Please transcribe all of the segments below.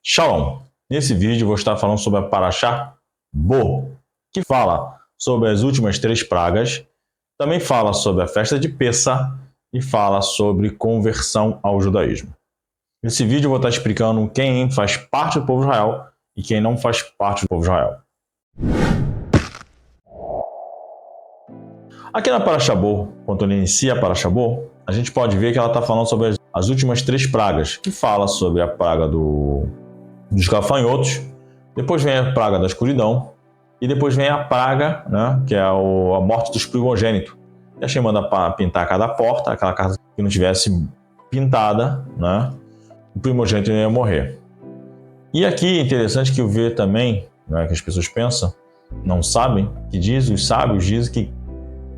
Shalom! Nesse vídeo vou estar falando sobre a Parashá Bo, que fala sobre as últimas 3 pragas, também fala sobre a festa de Pessah e fala sobre conversão ao judaísmo. Nesse vídeo eu vou estar explicando quem faz parte do povo de Israel e quem não faz parte do povo de Israel. Aqui na Parashá Bo, quando ele inicia a Parashá Bo, a gente pode ver que ela está falando sobre as últimas 3 pragas, que fala sobre a praga dos gafanhotos, depois vem a praga da escuridão, e depois vem a praga, né, que é a morte dos primogênitos. E a Hashem manda pintar cada porta, aquela casa que não tivesse pintada, né, o primogênito ia morrer. E aqui é interessante que eu vejo também, né, que as pessoas pensam, não sabem, que os sábios dizem que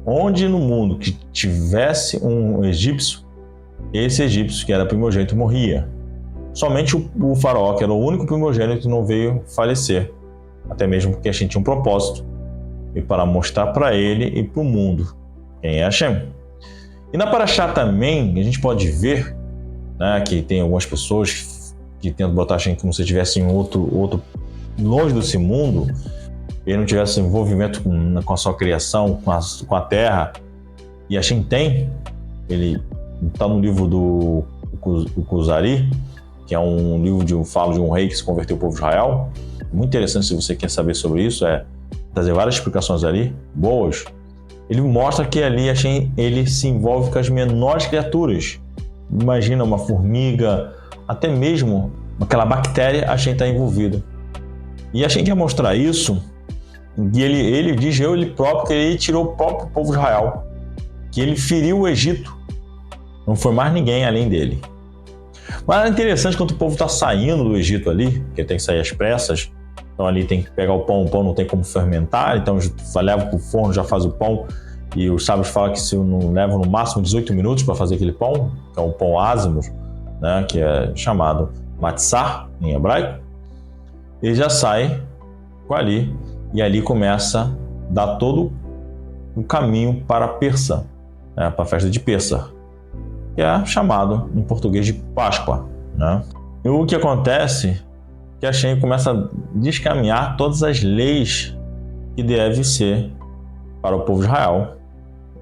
onde no mundo que tivesse um egípcio, esse egípcio que era primogênito morria. Somente o faraó, que era o único primogênito, não veio falecer. Até mesmo porque a gente tinha um propósito. E para mostrar para ele e para o mundo quem é Hashem. E na Parashá também, a gente pode ver, né, que tem algumas pessoas que tentam botar Hashem como se estivesse em outro longe desse mundo, ele não tivesse envolvimento com a sua criação, com a terra. E Hashem tem, ele está no livro do Kuzari, que é um livro fala de um rei que se converteu ao povo de Israel. Muito interessante, se você quer saber sobre isso, trazer várias explicações ali, boas. Ele mostra que ali Hashem, ele se envolve com as menores criaturas. Imagina uma formiga, até mesmo aquela bactéria, Hashem está envolvido. E Hashem quer mostrar isso, e ele diz ele próprio que ele tirou o próprio povo de Israel, que ele feriu o Egito. Não foi mais ninguém além dele. Mas é interessante quando o povo está saindo do Egito ali, porque tem que sair às pressas, então ali tem que pegar o pão não tem como fermentar, então leva para o forno, já faz o pão, e os sábios falam que se não leva no máximo 18 minutos para fazer aquele pão, que é um pão ázimo, né, que é chamado matzah em hebraico, ele já sai com ali, e ali começa a dar todo o caminho para Pessah, né, para a festa de Pessah, que é chamado em português de Páscoa, né? E o que acontece é que Hashem começa a descaminhar todas as leis que devem ser para o povo de Israel.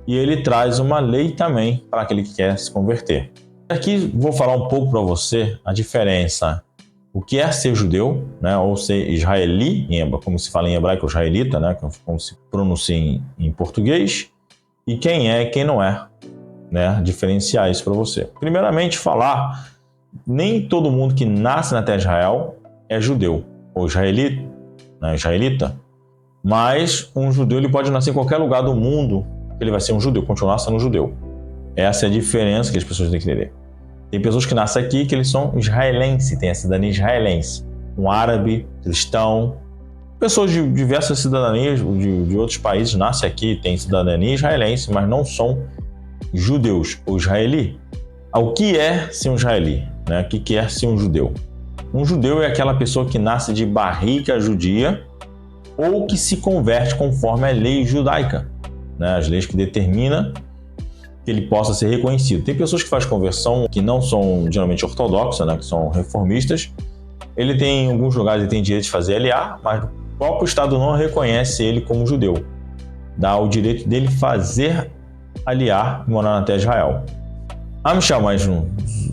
E ele traz uma lei também para aquele que quer se converter. Aqui vou falar um pouco para você a diferença, o que é ser judeu, né, ou ser israeli, como se fala em hebraico, israelita, né, como se pronuncia em português, e quem é e quem não é. Né, diferenciar isso para você. Primeiramente, falar, nem todo mundo que nasce na terra de Israel é judeu, ou israelita, né, israelita, mas um judeu ele pode nascer em qualquer lugar do mundo, ele vai ser um judeu, continuar sendo um judeu. Essa é a diferença que as pessoas têm que entender. Tem pessoas que nascem aqui que eles são israelenses, têm a cidadania israelense, um árabe, cristão, pessoas de diversas cidadanias de outros países nascem aqui, têm cidadania israelense, mas não são judeus ou israeli. O que é ser um israeli? Né? O que é ser um judeu? Um judeu é aquela pessoa que nasce de barriga judia ou que se converte conforme a lei judaica, né? As leis que determinam que ele possa ser reconhecido. Tem pessoas que fazem conversão que não são geralmente ortodoxas, né? Que são reformistas. Ele tem, em alguns lugares, ele tem direito de fazer LA, mas o próprio Estado não reconhece ele como judeu. Dá o direito dele fazer aliar e morar na terra de Israel. Michel, mas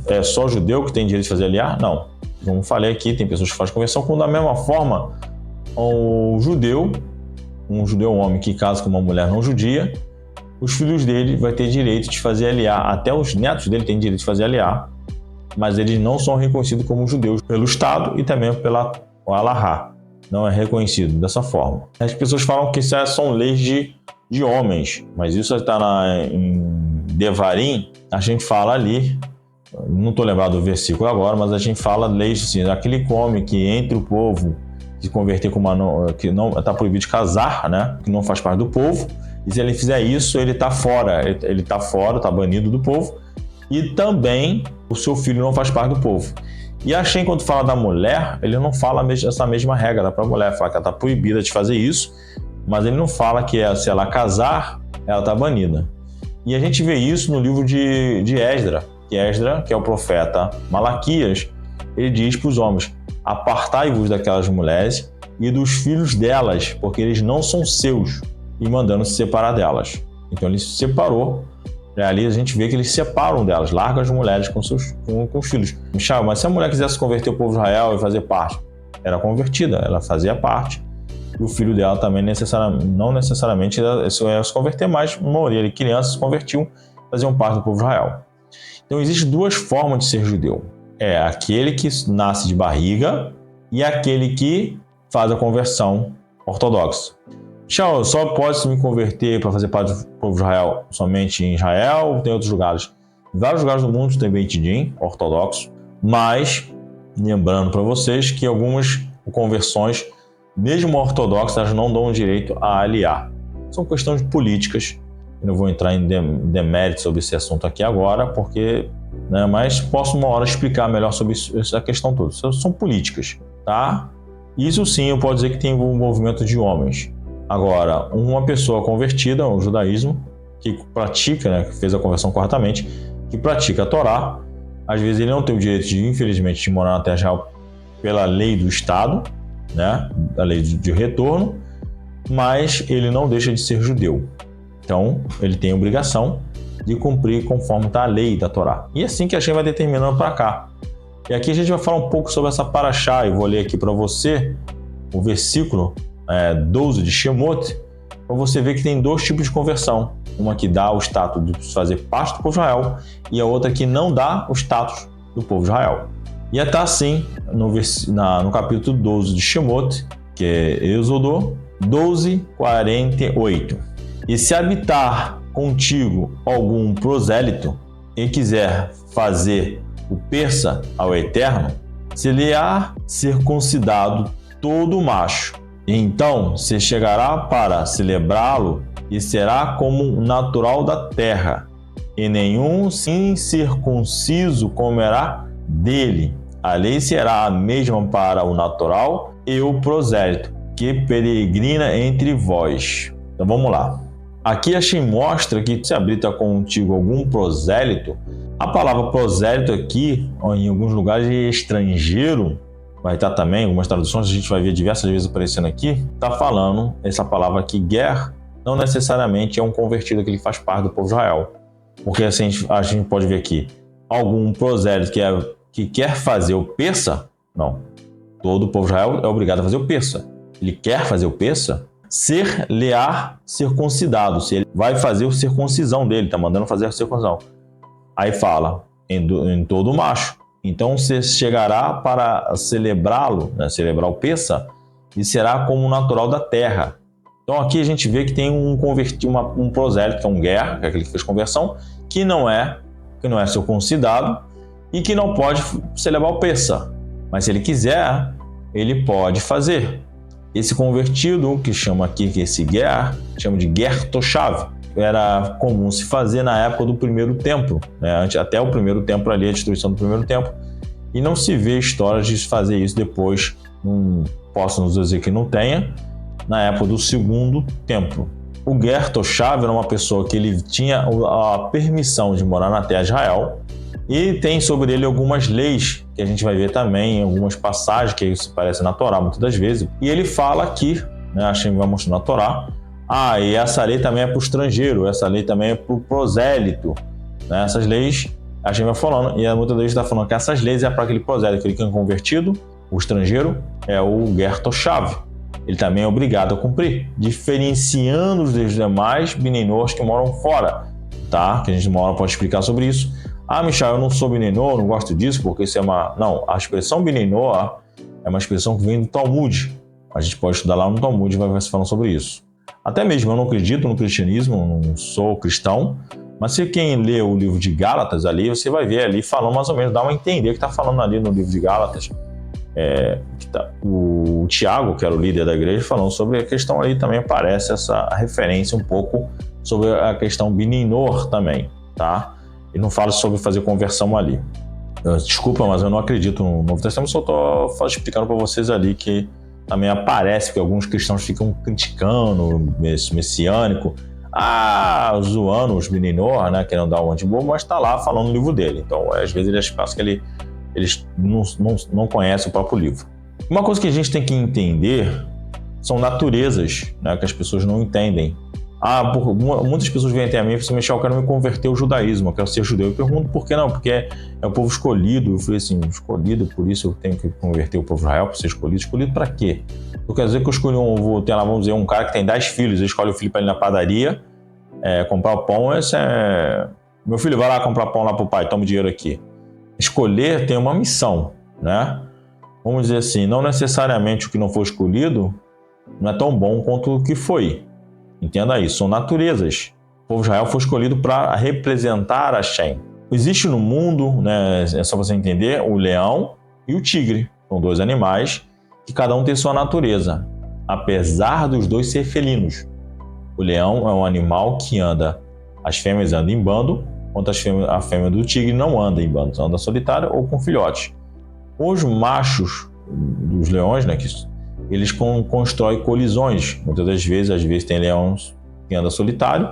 é só judeu que tem direito de fazer aliar? Não. Como falei aqui, tem pessoas que fazem conversão, como da mesma forma, um judeu homem que casa com uma mulher não judia, os filhos dele vai ter direito de fazer aliar, até os netos dele têm direito de fazer aliar, mas eles não são reconhecidos como judeus pelo Estado e também pela Alahá. Não é reconhecido dessa forma. As pessoas falam que isso são leis de homens, mas isso está em Devarim, a gente fala ali, não estou lembrado do versículo agora, mas a gente fala leis assim, aquele homem que entre o povo se converter com que não está proibido de casar, né, que não faz parte do povo, e se ele fizer isso, ele está fora, está banido do povo, e também o seu filho não faz parte do povo. E a Hashem, quando fala da mulher, ele não fala essa mesma regra para a mulher, fala que ela está proibida de fazer isso, mas ele não fala que se ela casar, ela está banida. E a gente vê isso no livro de Esdra, que é o profeta Malaquias, ele diz para os homens, apartai-vos daquelas mulheres e dos filhos delas, porque eles não são seus, e mandando se separar delas. Então ele se separou. Ali a gente vê que eles separam delas, largam as mulheres com os filhos. Michel, mas se a mulher quisesse converter o povo de Israel e fazer parte, era convertida, ela fazia parte. E o filho dela também não necessariamente ia se converter, mas a maioria de crianças se convertiam, faziam parte do povo de Israel. Então existem duas formas de ser judeu. É aquele que nasce de barriga e aquele que faz a conversão ortodoxa. Michel, só pode me converter para fazer parte do povo de Israel somente em Israel ou tem outros lugares? Em vários lugares do mundo tem Beit Din ortodoxo, mas lembrando para vocês que algumas conversões, mesmo ortodoxas, não dão direito a aliar. São questões políticas. Eu não vou entrar em demérito sobre esse assunto aqui agora, porque, mas posso uma hora explicar melhor sobre essa questão toda. São políticas, tá? Isso sim, eu posso dizer que tem um envolvimento de homens. Agora, uma pessoa convertida ao judaísmo, que pratica, que fez a conversão corretamente, que pratica a Torá, às vezes ele não tem o direito, infelizmente, de morar na terra de Israel pela lei do Estado, a lei de retorno, mas ele não deixa de ser judeu. Então, ele tem a obrigação de cumprir conforme está a lei da Torá. E assim que a gente vai determinando para cá. E aqui a gente vai falar um pouco sobre essa paraxá. Eu vou ler aqui para você o versículo 12 de Shemot, para você ver que tem dois tipos de conversão. Uma que dá o status de fazer parte do povo de Israel e a outra que não dá o status do povo de Israel. E está assim no capítulo 12 de Shemot, que é Êxodo 12, 48. E se habitar contigo algum prosélito e quiser fazer o persa ao Eterno, se lhe há circuncidado todo macho. Então se chegará para celebrá-lo e será como natural da terra, e nenhum incircunciso comerá dele. A lei será a mesma para o natural e o prosélito, que peregrina entre vós. Então vamos lá. Aqui a Shem mostra que se habita contigo algum prosélito. A palavra prosélito aqui, em alguns lugares, é estrangeiro. Vai estar também, algumas traduções, a gente vai ver diversas vezes aparecendo aqui. Está falando essa palavra aqui, ger, não necessariamente é um convertido que ele faz parte do povo de Israel. Porque assim, a gente pode ver aqui, algum prosélito que quer fazer o persa, não. Todo o povo de Israel é obrigado a fazer o persa. Ele quer fazer o persa, ser-lhe-á circuncidado. Se ele vai fazer a circuncisão dele, está mandando fazer a circuncisão. Aí fala, em todo macho. Então você chegará para celebrá-lo, celebrar o persa, e será como natural da terra. Então aqui a gente vê que tem um prosélito, que é um ger, que é aquele que fez conversão, que não é circuncidado e que não pode celebrar o persa. Mas se ele quiser, ele pode fazer. Esse convertido, que chama aqui que esse ger, chama de ger toshav, era comum se fazer na época do primeiro templo, até o primeiro templo ali, a destruição do primeiro templo, e não se vê histórias de fazer isso depois, não posso nos dizer que não tenha, na época do segundo templo. O ger toshav era uma pessoa que ele tinha a permissão de morar na terra de Israel, e tem sobre ele algumas leis, que a gente vai ver também, algumas passagens que se parecem na Torá muitas das vezes. E ele fala aqui, a Shem vai mostrar na Torá, e essa lei também é para o estrangeiro, essa lei também é para o prosélito. Essas leis, a Shem vai falando, e muitas vezes está falando que essas leis é para aquele prosélito, aquele que é convertido, o estrangeiro, é o ger toshav. Ele também é obrigado a cumprir, diferenciando os demais binenors que moram fora, tá? Que a gente uma hora pode explicar sobre isso. Michel, eu não sou binenor, não gosto disso, porque isso é uma... Não, a expressão binenor é uma expressão que vem do Talmud. A gente pode estudar lá no Talmud e vai se falando sobre isso. Até mesmo eu não acredito no cristianismo, não sou cristão, mas se quem lê o livro de Gálatas ali, você vai ver ali falando mais ou menos, dá uma entender o que está falando ali no livro de Gálatas. O Tiago, que era o líder da igreja, falando sobre a questão ali, também aparece essa referência um pouco sobre a questão binenor também, tá? E não fala sobre fazer conversão ali. Desculpa, mas eu não acredito no Novo Testamento, só estou explicando para vocês ali que também aparece que alguns cristãos ficam criticando esse messiânico, zoando os binenor, querendo dar um antibobo, mas está lá falando no livro dele. Então, às vezes, eles pensam que eles não conhecem o próprio livro. Uma coisa que a gente tem que entender são naturezas, né, que as pessoas não entendem. Muitas pessoas vêm até a mim e falam: Michel, eu quero me converter ao judaísmo, eu quero ser judeu. Eu pergunto por que não? Porque é o povo escolhido. Eu falei assim: escolhido, por isso eu tenho que converter o povo de Israel para ser escolhido. Escolhido para quê? Não quer dizer que eu escolhi vamos dizer, um cara que tem 10 filhos, ele escolhe o filho para ir na padaria, comprar o pão. Meu filho, vai lá comprar pão lá pro pai, toma o dinheiro aqui. Escolher tem uma missão, né? Vamos dizer assim, não necessariamente o que não foi escolhido não é tão bom quanto o que foi. Entenda isso, são naturezas. O povo de Israel foi escolhido para representar Hashem. Existe no mundo, né, é só você entender, o leão e o tigre. São dois animais que cada um tem sua natureza, apesar dos dois ser felinos. O leão é um animal que anda, as fêmeas andam em bando, enquanto a fêmea do tigre não anda em bando, anda solitária ou com filhotes. Os machos dos leões, né, eles constroem colisões. Muitas das vezes, às vezes tem leões que anda solitário,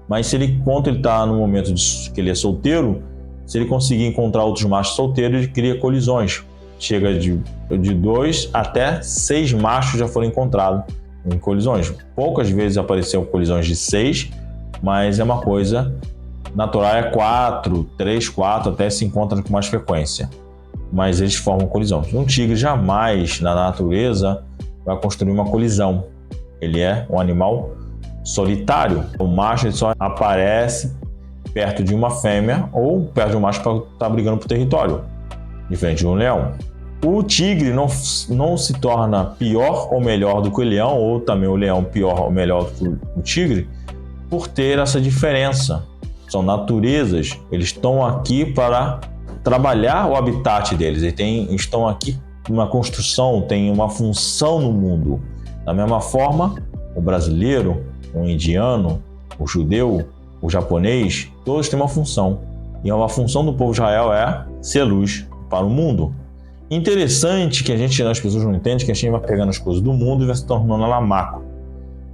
mas enquanto ele está no momento que ele é solteiro, se ele conseguir encontrar outros machos solteiros, ele cria colisões. Chega de 2 até 6 machos já foram encontrados em colisões. Poucas vezes apareceram colisões de 6, mas é uma coisa natural, é 4, 3, 4, até se encontra com mais frequência. Mas eles formam colisões. Um tigre jamais, na natureza, vai construir uma colisão. Ele é um animal solitário. O macho ele só aparece perto de uma fêmea ou perto de um macho para estar brigando por território, diferente de um leão. O tigre não se torna pior ou melhor do que o leão, ou também o leão pior ou melhor do que o tigre, por ter essa diferença. São naturezas, eles estão aqui para trabalhar o habitat deles, estão aqui uma construção, tem uma função no mundo. Da mesma forma, o brasileiro, o indiano, o judeu, o japonês, todos têm uma função. E a função do povo de Israel é ser luz para o mundo. Interessante que as pessoas não entendem que a gente vai pegando as coisas do mundo e vai se tornando ela macro.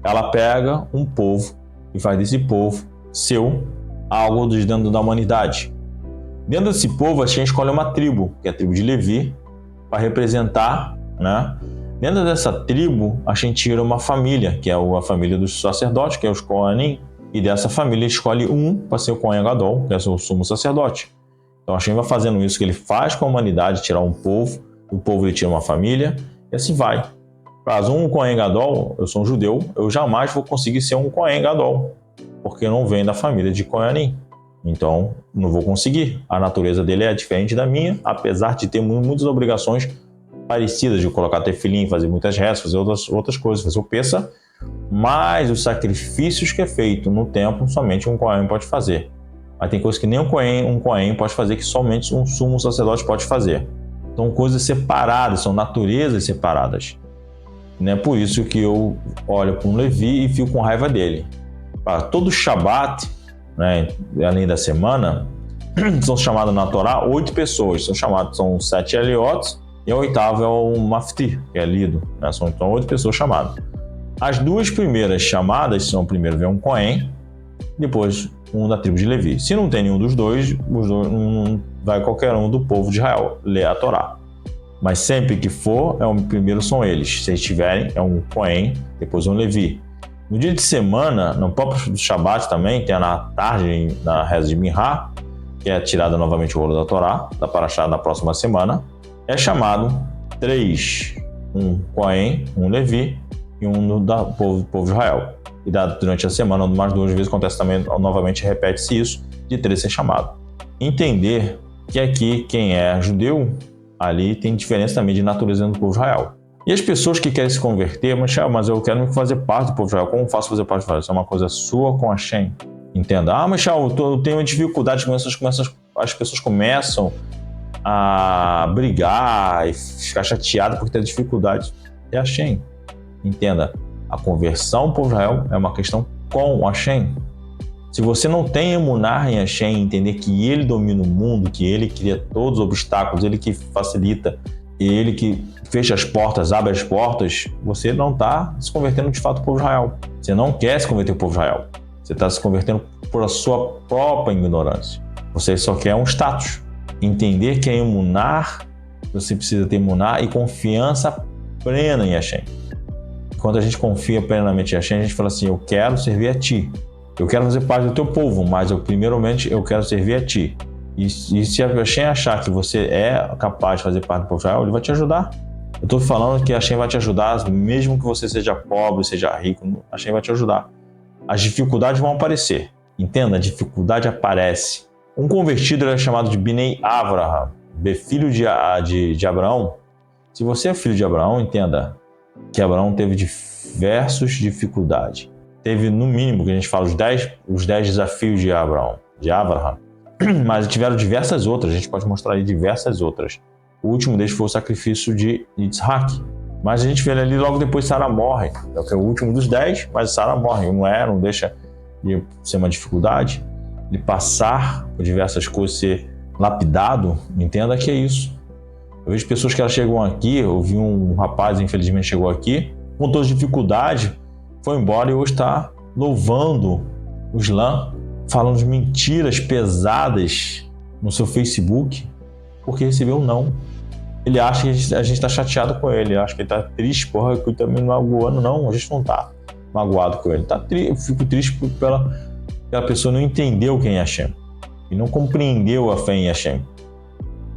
Ela pega um povo e faz desse povo algo dentro da humanidade. Dentro desse povo, a gente escolhe uma tribo, que é a tribo de Levi, para representar, né? Dentro dessa tribo, a gente tira uma família, que é a família dos sacerdotes, que é os Kohanim, e dessa família escolhe um para ser o Kohen Gadol, que é o sumo sacerdote. Então a gente vai fazendo isso que ele faz com a humanidade, tirar um povo, do povo ele tira uma família, e assim vai. Caso um Kohen Gadol, eu sou um judeu, eu jamais vou conseguir ser um Kohen Gadol, porque eu não venho da família de Kohanim. Então, não vou conseguir. A natureza dele é diferente da minha, apesar de ter muitas obrigações parecidas, de colocar tefilim, fazer muitas rezas, fazer outras coisas, fazer o peça, mas os sacrifícios que é feito no templo, somente um Kohen pode fazer. Mas tem coisas que nem um Kohen pode fazer, que somente um sumo sacerdote pode fazer. Então, coisas separadas, são naturezas separadas. Não é por isso que eu olho para um Levi e fico com raiva dele. Para todo Shabat, né, além da semana, são chamadas na Torá 8 pessoas, são 7 Eliotes e a oitava é o Mafti, que é lido, né? São 8 pessoas chamadas. As 2 primeiras chamadas são: primeiro vem um Kohen, depois um da tribo de Levi. Se não tem nenhum dos dois, vai qualquer um do povo de Israel ler a Torá. Mas sempre que for, primeiro são eles. Se eles tiverem, é um Kohen, depois um Levi. No dia de semana, no próprio Shabat também, tem na tarde, na reza de Minhá, que é tirada novamente o rolo da Torá, da Parashá da próxima semana, é chamado 3, um Kohen, um Levi e um do povo de Israel. E durante a semana, mais 2 vezes, acontece também, novamente repete-se isso, de 3 ser chamado. Entender que aqui, quem é judeu, ali tem diferença também de natureza dentro do povo de Israel. E as pessoas que querem se converter, mas eu quero me fazer parte do povo de Israel. Como faço fazer parte do Israel? Isso é uma coisa sua com Hashem. Entenda. Michel, eu tenho dificuldade, as pessoas começam a brigar e ficar chateadas porque tem dificuldade. É Hashem. Entenda. A conversão do povo de Israel é uma questão com Hashem. Se você não tem emunar em Hashem, entender que Ele domina o mundo, que Ele cria todos os obstáculos, Ele que facilita, Ele que fecha as portas, abre as portas, você não está se convertendo de fato ao povo de Israel. Você não quer se converter ao povo de Israel. Você está se convertendo por a sua própria ignorância. Você só quer um status. Entender que a emunar você precisa ter emuná e confiança plena em Hashem. Quando a gente confia plenamente em Hashem, a gente fala assim, eu quero servir a ti. Eu quero fazer parte do teu povo, mas primeiramente eu quero servir a ti. E se a Hashem achar que você é capaz de fazer parte do povo de Israel, ele vai te ajudar. Eu estou falando que a Hashem vai te ajudar, mesmo que você seja pobre, seja rico, a Hashem vai te ajudar. As dificuldades vão aparecer. Entenda, a dificuldade aparece. Um convertido é chamado de Binei Avraham, filho de Abraão. Se você é filho de Abraão, entenda que Abraão teve diversas dificuldades. Teve, no mínimo, que a gente fala, os 10 desafios de Abraão, de Avraham. Mas tiveram diversas outras, a gente pode mostrar aí diversas outras. O último deles foi o sacrifício de Yitzhak. Mas a gente vê ali logo depois Sara morre. É o último dos 10, mas Sara morre. Não deixa de ser uma dificuldade. De passar por diversas coisas, ser lapidado, entenda que é isso. Eu vejo pessoas que elas chegam aqui, eu vi um rapaz, infelizmente, chegou aqui, com todas as dificuldades, foi embora e hoje está louvando o Islã, falando de mentiras pesadas no seu Facebook, porque recebeu um não. Ele acha que a gente está chateado com ele, acha que ele está triste, porra, que eu também não magoando. Não, a gente não está magoado com ele. Eu fico triste pela pessoa não entendeu quem é Hashem e não compreendeu a fé em Hashem.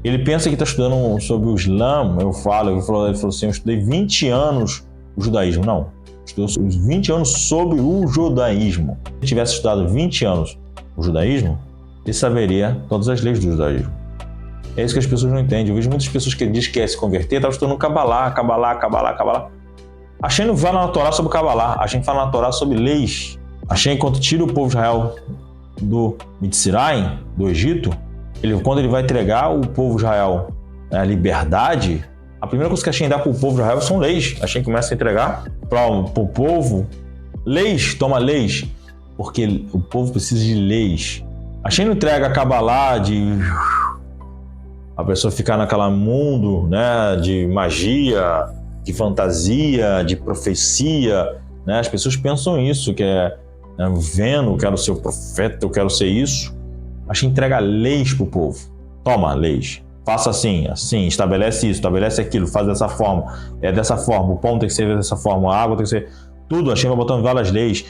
Ele pensa que está estudando sobre o Islã, ele falou assim, eu estudei 20 anos o judaísmo. Não, estudou 20 anos sobre o judaísmo. Se ele tivesse estudado 20 anos o judaísmo, ele saberia todas as leis do judaísmo. É isso que as pessoas não entendem. Eu vejo muitas pessoas que dizem que quer se converter, estão estudando Kabbalah. Hashem não fala na Torá sobre Kabbalah, Hashem fala na Torá sobre leis. Hashem, quando tira o povo de Israel do Mitzrayim, do Egito, quando ele vai entregar o povo de Israel a liberdade, a primeira coisa que Hashem dá para o povo de Israel são leis. Hashem começa a entregar para o povo leis, toma leis, porque o povo precisa de leis. Hashem não entrega a Kabbalah de a pessoa ficar naquele mundo, né, de magia, de fantasia, de profecia, né? As pessoas pensam isso, que é vendo, eu quero ser o profeta, eu quero ser isso. Hashem entrega leis para o povo. Toma leis. Faça assim, estabelece isso, estabelece aquilo, faz dessa forma. É dessa forma, o pão tem que ser dessa forma, a água tem que ser... Tudo, Hashem vai botando várias leis.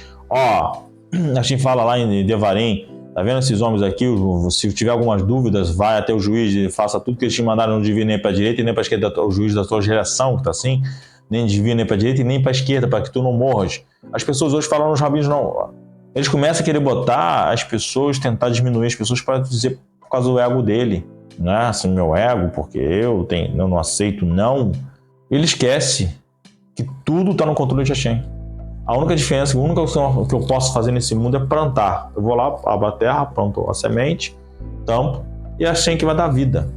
Hashem fala lá em Devarim, tá vendo esses homens aqui? Se tiver algumas dúvidas, vai até o juiz e faça tudo que eles te mandaram, não devia nem para a direita e nem para a esquerda, o juiz da tua geração, que tá assim, nem devia nem para a direita e nem para a esquerda, para que tu não morras. As pessoas hoje falam nos rabinos, não. Eles começam a querer botar as pessoas, tentar diminuir as pessoas para dizer por causa do ego dele, né? Assim, meu ego, porque eu não aceito, não. Ele esquece que tudo está no controle de Hashem. A única diferença, a única coisa que eu posso fazer nesse mundo é plantar. Eu vou lá, abro a terra, planto a semente, tampo, e é Hashem que vai dar vida.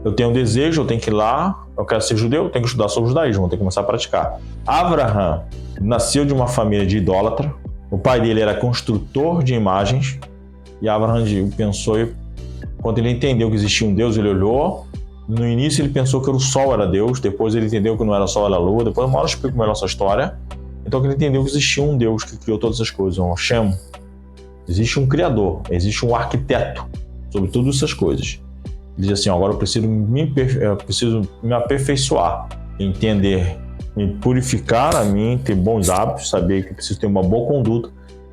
Eu tenho um desejo, eu tenho que ir lá, eu quero ser judeu, eu tenho que estudar sobre o judaísmo, eu tenho que começar a praticar. Avraham nasceu de uma família de idólatra. O pai dele era construtor de imagens e Avraham pensou, quando ele entendeu que existia um Deus, ele olhou. No início ele pensou que o sol era Deus, depois ele entendeu que não era sol, era a lua. Depois eu explico melhor essa história. Então ele entendeu que existia um Deus que criou todas as coisas, um Hashem. Existe um criador, existe um arquiteto sobre todas essas coisas. Ele diz assim, agora eu preciso me aperfeiçoar, entender, me purificar a mim, ter bons hábitos, saber que eu preciso ter uma boa conduta,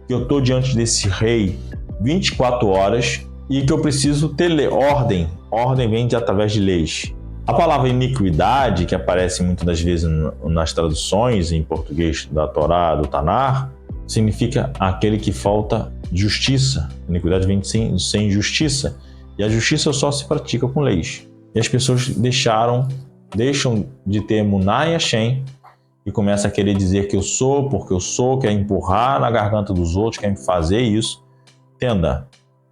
que eu estou diante desse rei 24 horas e que eu preciso ter ordem. Ordem vem através de leis. A palavra iniquidade, que aparece muitas das vezes nas traduções em português da Torá, do Tanar, significa aquele que falta justiça. Iniquidade vem sem justiça. E a justiça só se pratica com leis. E as pessoas deixam de ter emuná em Hashem e começam a querer dizer que eu sou, porque eu sou, quer empurrar na garganta dos outros, quer fazer isso. Entenda,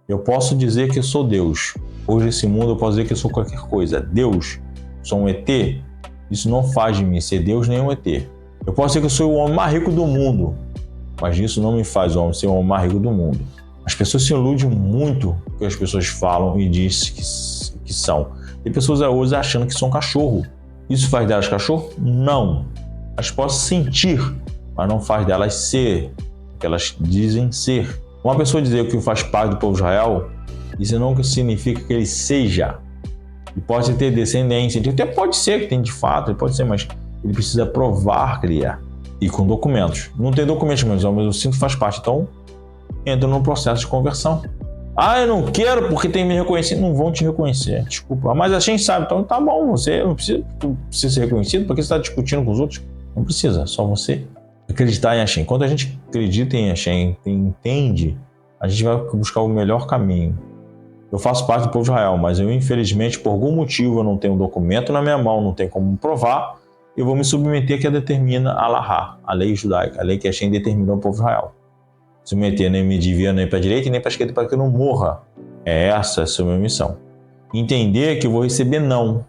eu posso dizer que eu sou Deus. Hoje nesse mundo eu posso dizer que eu sou qualquer coisa. Deus, sou um ET. Isso não faz de mim ser Deus nem um ET. Eu posso dizer que eu sou o homem mais rico do mundo, mas isso não me faz o homem ser o homem mais rico do mundo. As pessoas se iludem muito com o que as pessoas falam e dizem que são. Tem pessoas hoje achando que são cachorro. Isso faz delas cachorro? Não. Elas podem sentir, mas não faz delas ser o que elas dizem ser. Uma pessoa dizer que faz parte do povo de Israel, isso não significa que ele seja. Ele pode ter descendência, ele até pode ser que tem de fato, ele pode ser, mas ele precisa provar que ele é. E com documentos. Não tem documentos, mas o cinto faz parte. Então, entra num processo de conversão. Ah, eu não quero porque tem que me reconhecer. Não vão te reconhecer, desculpa. Mas a Shem sabe, então tá bom, você não precisa ser reconhecido, porque você está discutindo com os outros. Não precisa, só você acreditar em Hashem. Quando a gente acredita em Hashem, entende, a gente vai buscar o melhor caminho. Eu faço parte do povo de Israel, mas eu, infelizmente, por algum motivo, eu não tenho um documento na minha mão, não tenho como provar, eu vou me submeter que determina a Alahá, a lei judaica, a lei que Hashem determinou ao povo de Israel. Submeter nem me desvia nem para a direita nem para a esquerda para que eu não morra. Essa é a sua missão. Entender que eu vou receber não,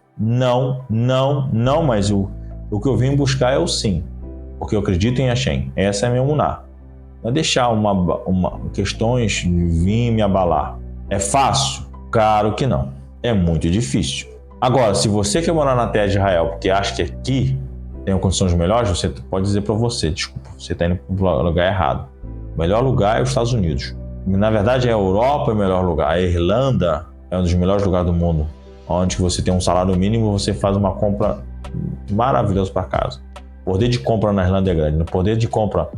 mas o que eu venho buscar é o sim, porque eu acredito em Hashem. Essa é a minha emuná. Não é deixar questões vir me abalar. É fácil? Claro que não. É muito difícil. Agora, se você quer morar na terra de Israel porque acha que aqui tem condições melhores, você pode dizer para você, desculpa, você está indo para o lugar errado. O melhor lugar é os Estados Unidos. Na verdade, a Europa é o melhor lugar. A Irlanda é um dos melhores lugares do mundo, onde você tem um salário mínimo, você faz uma compra maravilhosa para casa. O poder de compra na Irlanda é grande. O poder de compra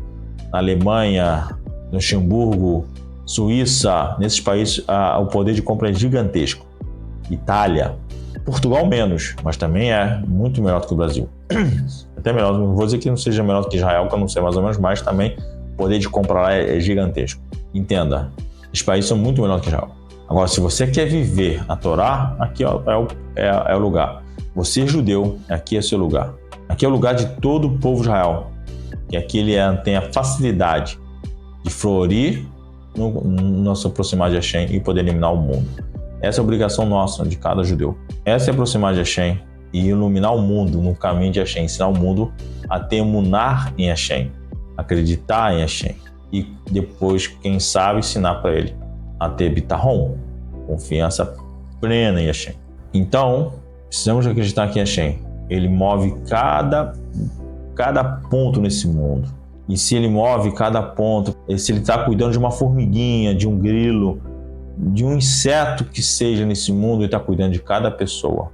na Alemanha, no Luxemburgo, Suíça, nesses países, o poder de compra é gigantesco. Itália, Portugal menos, mas também é muito melhor do que o Brasil. Até melhor, não vou dizer que não seja melhor do que Israel, que eu não sei mais ou menos, mas também o poder de compra lá é gigantesco. Entenda, os países são muito melhores que Israel. Agora, se você quer viver a Torá, aqui é o lugar. Você é judeu, aqui é seu lugar. Aqui é o lugar de todo o povo de Israel. E aqui ele tem a facilidade de florir no se aproximar de Hashem e poder eliminar o mundo. Essa é a obrigação nossa, de cada judeu. Essa é aproximar de Hashem e iluminar o mundo no caminho de Hashem, ensinar o mundo a ter emunar em Hashem, acreditar em Hashem. E depois, quem sabe, ensinar para ele a ter bitahon, confiança plena em Hashem. Então, precisamos acreditar que Hashem, ele move cada ponto nesse mundo. E se ele move cada ponto, se ele está cuidando de uma formiguinha, de um grilo, de um inseto que seja nesse mundo, ele está cuidando de cada pessoa.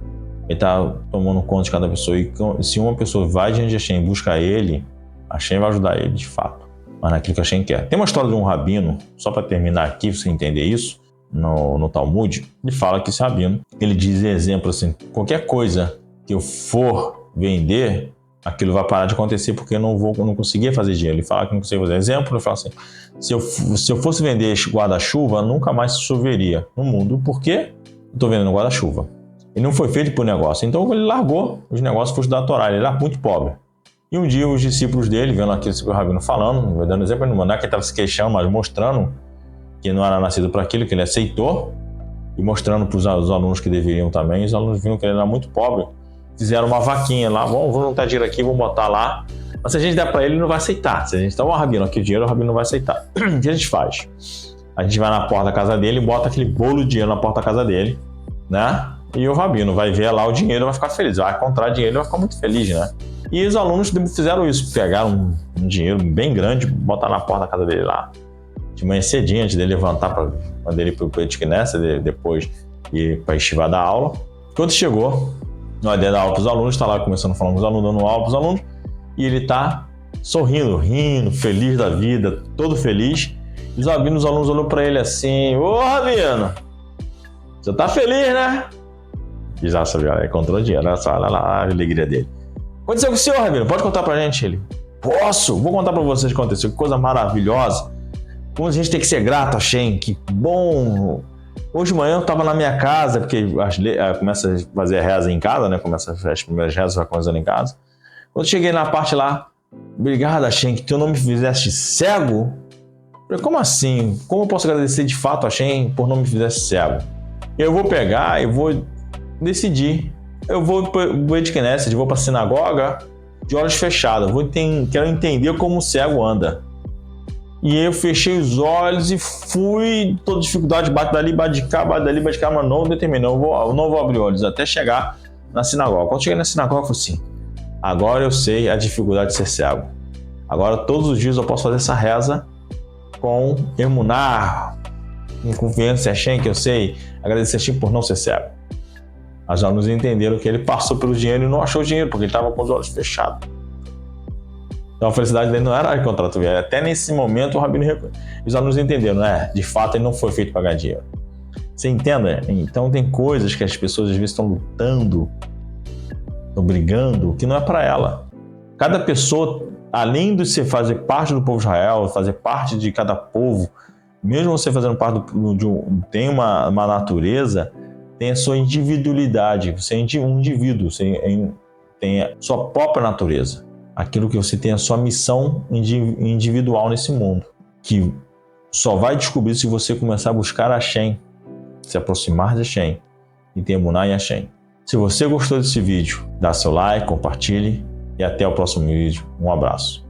Ele está tomando conta de cada pessoa. E se uma pessoa vai diante de Hashem e busca ele, Hashem vai ajudar ele de fato. Mas naquilo que Hashem quer. Tem uma história de um rabino, só para terminar aqui, pra você entender isso, no Talmud, ele fala que esse rabino, ele diz exemplo assim, qualquer coisa que eu for vender, aquilo vai parar de acontecer porque eu não conseguia fazer dinheiro. Ele fala que não conseguia fazer. Exemplo, ele fala assim, se eu fosse vender guarda-chuva, nunca mais choveria no mundo, porque eu estou vendendo guarda-chuva. Ele não foi feito por negócio, então ele largou os negócios para estudar a Torá, ele era muito pobre. E um dia os discípulos dele, vendo aquilo que o rabino falando, dando exemplo, não é que ele estava se queixando, mas mostrando que não era nascido para aquilo, que ele aceitou, e mostrando para os alunos que deveriam também, os alunos viram que ele era muito pobre, fizeram uma vaquinha lá, vamos juntar dinheiro aqui, vamos botar lá, mas se a gente der para ele, ele não vai aceitar. Se a gente dá um rabino aqui o dinheiro, o rabino não vai aceitar. O que a gente faz? A gente vai na porta da casa dele e bota aquele bolo de dinheiro na porta da casa dele, né? E o rabino vai ver lá o dinheiro e vai ficar feliz, vai encontrar dinheiro e vai ficar muito feliz, né? E os alunos fizeram isso, pegaram um dinheiro bem grande, botaram na porta da casa dele lá, de manhã cedinho, antes dele levantar para ele ir para o Beit Knesset, depois ir para a Yeshiva da aula. Quando chegou, na ideia da aula para os alunos, está lá começando a falar com os alunos, dando aula para os alunos, e ele está sorrindo, rindo, feliz da vida, todo feliz. E os alunos olham para ele assim, ô rabino, você tá feliz, né? E já sabia, encontrou dinheiro, olha só, olha lá a alegria dele. Aconteceu com o senhor, rabino? Pode contar pra gente? Ele, posso? Vou contar pra vocês o que aconteceu, que coisa maravilhosa. Como a gente tem que ser grato a Hashem, que bom. Hoje de manhã eu estava na minha casa, porque começa a fazer a reza em casa, né? Começa as primeiras rezas, vai começando em casa. Quando cheguei na parte lá, obrigado Hashem, que tu não me fizeste cego. Eu falei, como assim? Como eu posso agradecer de fato a Hashem por não me fizesse cego? Eu vou pegar e vou decidir. Eu vou para o Beit Knesset, vou para a sinagoga de olhos fechados. Quero entender como o cego anda. E eu fechei os olhos e fui, toda dificuldade, bate dali, bate de cá, mas não determinou. Eu não vou abrir olhos até chegar na sinagoga. Quando cheguei na sinagoga, eu falei assim, agora eu sei a dificuldade de ser cego. Agora todos os dias eu posso fazer essa reza com emunar, com confiança em Hashem, que eu sei, agradecer a Hashem por não ser cego. Os alunos entenderam que ele passou pelo dinheiro e não achou o dinheiro, porque ele estava com os olhos fechados. Então a felicidade dele não era encontrar o dinheiro. Até nesse momento o Rabino os alunos entenderam, de fato ele não foi feito para ganhar dinheiro. Você entende? Então tem coisas que as pessoas às vezes estão lutando, estão brigando, que não é para ela. Cada pessoa, além de você fazer parte do povo de Israel, fazer parte de cada povo, mesmo você fazendo parte tem uma natureza, tem a sua individualidade. Você é um indivíduo, você tem a sua própria natureza. Aquilo que você tem a sua missão individual nesse mundo, que só vai descobrir se você começar a buscar Hashem, se aproximar de Hashem e ter emuná em Hashem. Se você gostou desse vídeo, dá seu like, compartilhe e até o próximo vídeo. Um abraço.